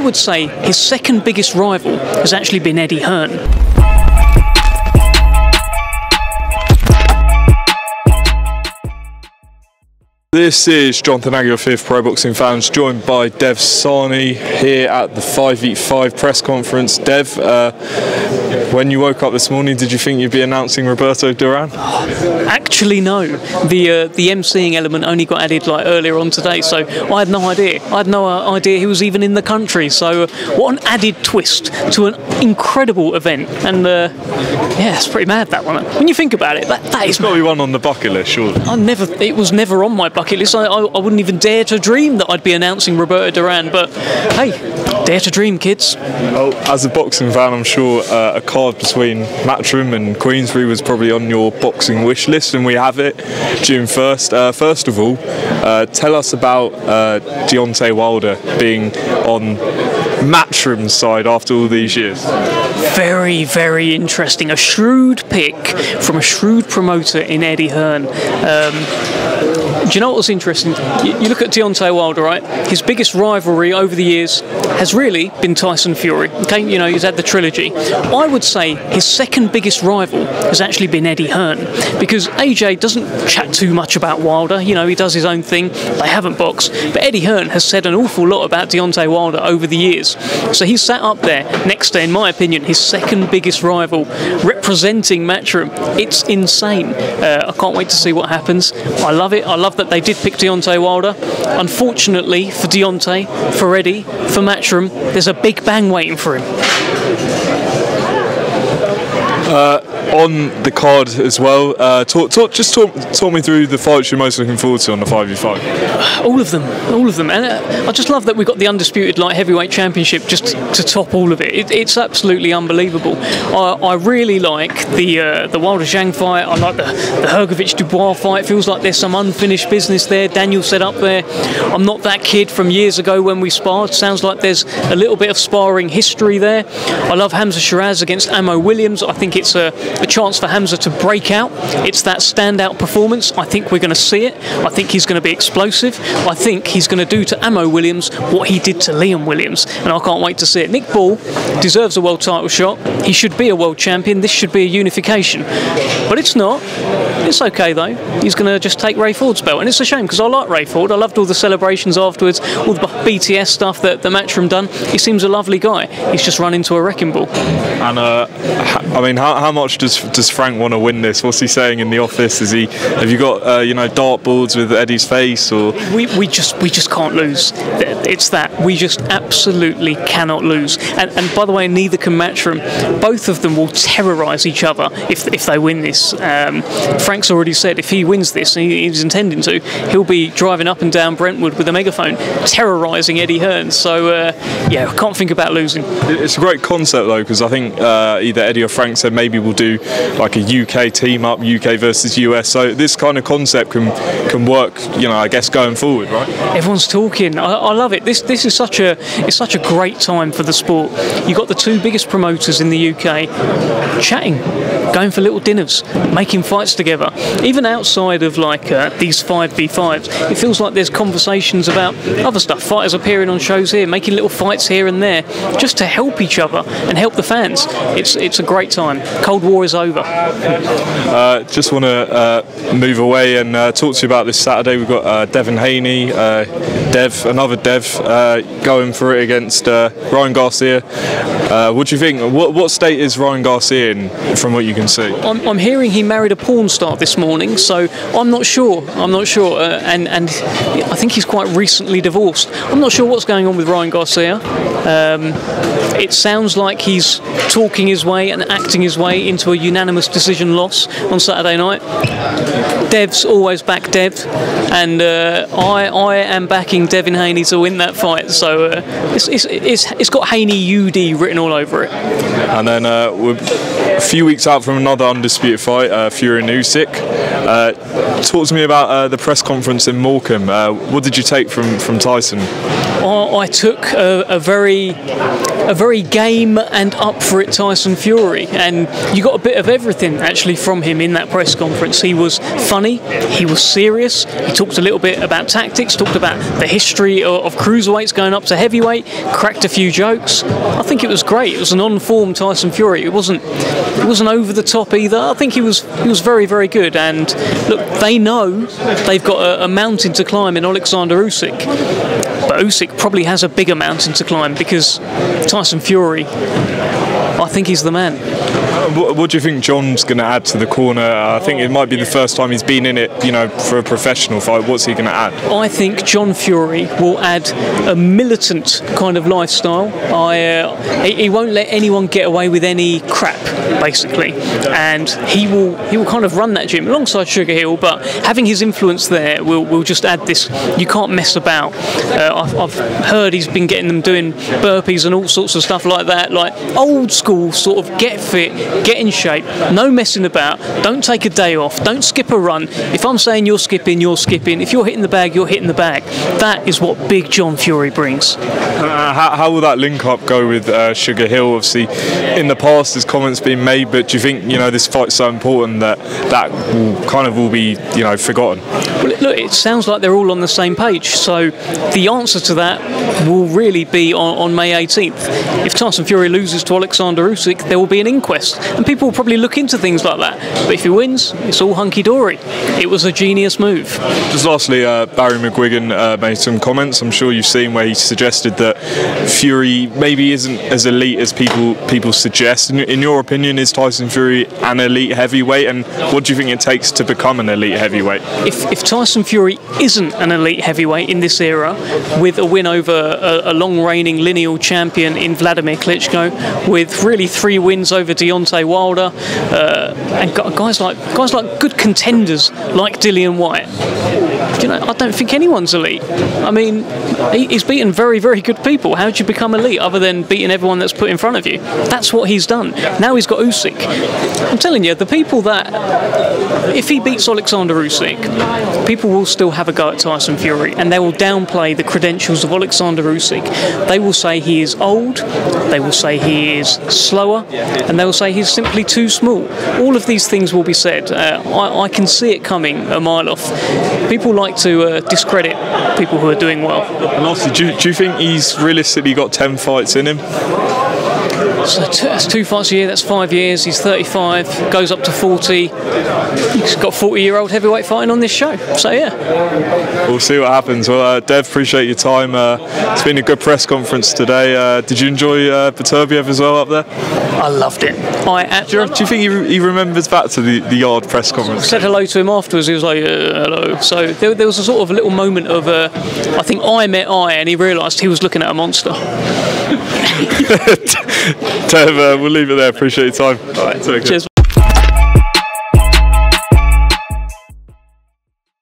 would say his second biggest rival has actually been Eddie Hearn. This is Jonathan Aguilar, Fifth Pro Boxing Fans, joined by Dev Sahni here at the 5v5 press conference. Dev, when you woke up this morning, did you think you'd be announcing Roberto Duran? Actually, no. The emceeing element only got added like earlier on today, so I had no idea. I had no idea he was even in the country. So what an added twist to an incredible event. And yeah, it's pretty mad, that one. When you think about it, that is. It's got to be one on the bucket list, surely. It was never on my bucket list. I wouldn't even dare to dream that I'd be announcing Roberto Duran, but hey, dare to dream, kids. Well, as a boxing fan, I'm sure a card between Matchroom and Queensberry was probably on your boxing wish list, and we have it June 1st. First of all, tell us about Deontay Wilder being on Matchroom's side after all these years. Very, very interesting. A shrewd pick from a shrewd promoter in Eddie Hearn. Do you know what was interesting? You look at Deontay Wilder, right? His biggest rivalry over the years has really been Tyson Fury. Okay, you know, he's had the trilogy. I would say his second biggest rival has actually been Eddie Hearn, because AJ doesn't chat too much about Wilder. You know, he does his own thing. They haven't boxed. But Eddie Hearn has said an awful lot about Deontay Wilder over the years. So he's sat up there next to, in my opinion, his second biggest rival, representing Matchroom. It's insane. I can't wait to see what happens. I love it. I love that they did pick Deontay Wilder. Unfortunately for Deontay, for Eddie, for Matchroom, there's a big bang waiting for him. On the card as well, talk me through the fights you're most looking forward to on the 5v5. All of them, and I just love that we've got the undisputed light heavyweight championship just to top all of it. It's absolutely unbelievable. I really like the Wilder Zhang fight. I like the Hrgovic Dubois fight. It feels like there's some unfinished business there. Daniel said up there, I'm not that kid from years ago when we sparred. Sounds like there's a little bit of sparring history there. I love Hamza Shiraz against Ammo Williams. I think it's a chance for Hamza to break out. It's that standout performance. I think we're going to see it. I think he's going to be explosive. I think he's going to do to Ammo Williams what he did to Liam Williams, and I can't wait to see it. Nick Ball deserves a world title shot. He should be a world champion. This should be a unification, but it's not. It's okay though. He's going to just take Ray Ford's belt, and it's a shame because I like Ray Ford. I loved all the celebrations afterwards, all the BTS stuff that the Matchroom done. He seems a lovely guy. He's just run into a wrecking ball. And I mean, how much does Frank want to win this? What's he saying in the office? Have you got dartboards with Eddie's face, or we just can't lose? It's that we just absolutely cannot lose. And by the way, neither can Matchroom. Both of them will terrorise each other if they win this. Frank's already said if he wins this, and he's intending to, he'll be driving up and down Brentwood with a megaphone, terrorising Eddie Hearn. So yeah, I can't think about losing. It's a great concept though, because I think either Eddie or Frank said maybe we'll do like a UK team up, UK versus US. So this kind of concept can work, you know, I guess going forward, right? Everyone's talking. I love it. This is such a great time for the sport. You've got the two biggest promoters in the UK chatting, going for little dinners, making fights together. Even outside of like these 5v5s, it feels like there's conversations about other stuff. Fighters appearing on shows here, making little fights here and there, just to help each other and help the fans. It's a great time. Cold War is over. Just want to move away and talk to you about this Saturday. We've got Devin Haney, another Dev, going for it against Ryan Garcia. What do you think? What state is Ryan Garcia in, from what you can see? I'm hearing he married a porn star this morning, so I'm not sure. And I think he's quite recently divorced. I'm not sure what's going on with Ryan Garcia. It sounds like he's talking his way and acting his way into a unanimous decision loss on Saturday night. Dev's always back Dev, and I am backing Devin Haney to win that fight. So it's got Haney UD written all over it. And then we're a few weeks out from another undisputed fight, Fury and Usyk. Talk to me about the press conference in Morecambe. What did you take from Tyson? I took a very game and up for it Tyson Fury, and you got a bit of everything actually from him in that press conference. He was funny, he was serious, he talked a little bit about tactics, talked about the history of cruiserweights going up to heavyweight, cracked a few jokes. I think it was great. It was an on-form Tyson Fury. It wasn't over the top either. I think he was very, very good. And look, they know they've got a mountain to climb in Alexander Usyk, but Usyk probably has a bigger mountain to climb because Tyson Fury, I think he's the man. What do you think John's going to add to the corner? I think it might be the first time he's been in it, for a professional fight. What's he going to add? I think John Fury will add a militant kind of lifestyle. He won't let anyone get away with any crap, basically, and he will kind of run that gym alongside Sugar Hill. But having his influence there will just add this. You can't mess about. I've heard he's been getting them doing burpees and all sorts of stuff like that, like old school sort of get fit, get in shape, no messing about, don't take a day off, don't skip a run. If I'm saying you're skipping, you're skipping. If you're hitting the bag, you're hitting the bag. That is what big John Fury brings. How will that link up go with Sugar Hill? Obviously, in the past there's comments being made, but do you think this fight's so important that will be forgotten? Well, look, it sounds like they're all on the same page, so the answer to that will really be on May 18th. If Tyson Fury loses to Alexander Usyk, there will be an inquest, and people will probably look into things like that. But if he wins, it's all hunky-dory. It was a genius move. Just lastly, Barry McGuigan made some comments. I'm sure you've seen where he suggested that Fury maybe isn't as elite as people suggest. In your opinion, is Tyson Fury an elite heavyweight, and what do you think it takes to become an elite heavyweight? If Tyson Fury isn't an elite heavyweight in this era, with a win over a long-reigning lineal champion in Vladimir Klitschko, with really 3 wins over Deontay Wilder, and guys like good contenders like Dillian Whyte, I don't think anyone's elite. I mean, he's beaten very, very good people. How do you become elite other than beating everyone that's put in front of you? That's what he's done. Now he's got Usyk. I'm telling you, the people that, if he beats Alexander Usyk, people will still have a go at Tyson Fury, and they will downplay the credentials of Alexander Usyk. They will say he is old, they will say he is slower, and they will say he's simply too small. All of these things will be said. I can see it coming a mile off. People like to discredit people who are doing well. And lastly, do you think he's realistically got 10 fights in him? So that's 2 fights a year, that's 5 years. He's 35, goes up to 40. He's got 40-year-old heavyweight fighting on this show. So yeah, we'll see what happens. Well, Dev, appreciate your time. It's been a good press conference today. Did you enjoy Beterbiev as well up there? I loved it. Do you think he remembers back to the Yard press conference? I said hello to him afterwards. He was like, hello. So there was a sort of a little moment of, I think I met I, and he realised he was looking at a monster. Dev, we'll leave it there. Appreciate your time. All right, cheers.